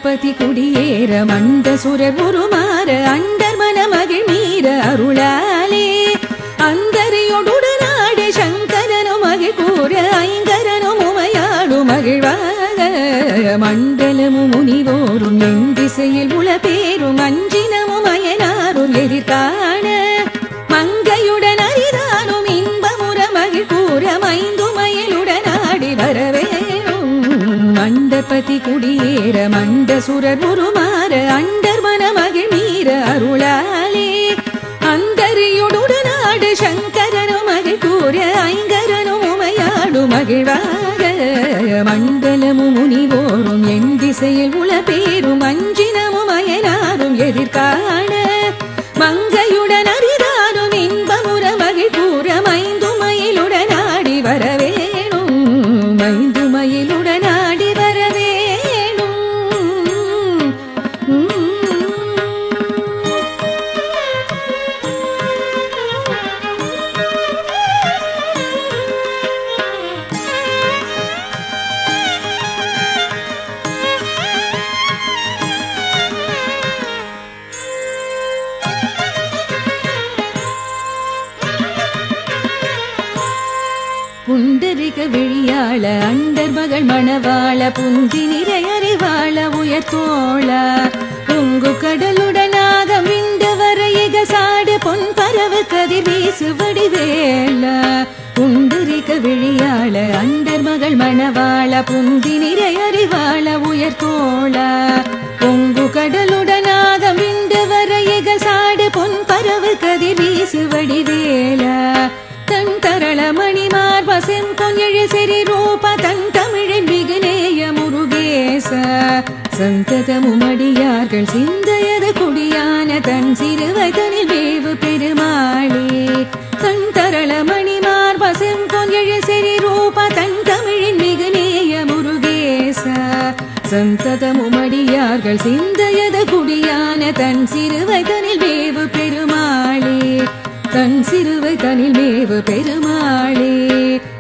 மண்டபதி குடியேற மண்ட சுரர் உருமாற அண்டர் மனமகிழ் மீற அருளாலே அந்தரியோடு நாடு சங்கரனும் மகிழ் கூற ஐங்கரனும் உமையாடு மகிழ்வாக மண்டலமும் முனிவோரும் என் திசையில் உள பேரும் அஞ்சினமும் அயனாரும் எதிர்காண மங்கையுடன் அரிதானும் இன்பமுற மகிழ் கூற மைந்துமயிலுடன் ஆடி வரவேணும் மண்டபதி குடியேற மண்ட சுரர் உருமாற அண்டர் மனமகிழ் மீற அருளாலே அந்தரியோடு நாடு சங்கரனும் மகிழ் கூற ஐங்கரனும் உமையாடு மகிழ்வாக மண்டலமும் முனிவோரும் என் திசையில் உள பேரும் அஞ்சினமும் அயனாரும் எதிர்காண மங்கையுடன் அரிதானும் இன்பமுற மகிழ் கூற மைந்துமயிலுடன் ஆடி வரவேணும் மைந்துமயிலுடன் ஆடி வரவேணும் புண்டரிக விழியாள அண்டர் மகள் மணவாள புந்தி நிறை அறிவாள உயர்த்தோள பொங்கு கடலுடனாக மிண்டு வரையிக சாடு பொன் பரவு கதிர் வீசு வடிவேல புண்டரிக விழியாள அண்டர் மகள் மணவாள புந்தி நிறை அறிவாள உயர்த்தோள பொங்கு கடலுடனாக மிண்டு வரையிக சாடு பொன் பரவு கதிர் வீசு வடிவேல தன் தரள மணிமார் வசம் பொன்யழ செறி ரூப தன் தமிழின் மிகுநேய முருகேச சந்ததமுமடியார்கள் சிந்தையது குடியான தன் சிறுவதனில் வேவு பெருமாளே தன் தரள மணிமார் வசம் பொன்யழ செறி ரூப தன் தமிழின் மிகுநேய முருகேச சந்ததமுமடியார்கள் சிந்தையது குடியான தன் சிறுவதனில் வேவு பெருமாளே தன் சிறுவை தனில் மேவு பெருமாளே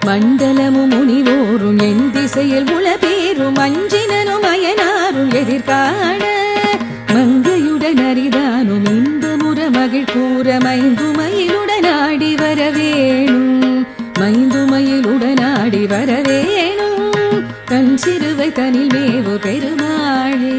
மண்டலமும் முனிவோரும் என் திசையில் உள பேரும் அஞ்சினனும் அயனாரும் எதிர்காண மங்கையுடன் அரிதானும் இன்பமுற மகிழ் கூற மைந்துமயிலுடன் ஆடி வரவேணும் மைந்துமயிலுடன் ஆடி வரவேணும் தன் சிறுவை தனில் மேவு பெருமாளே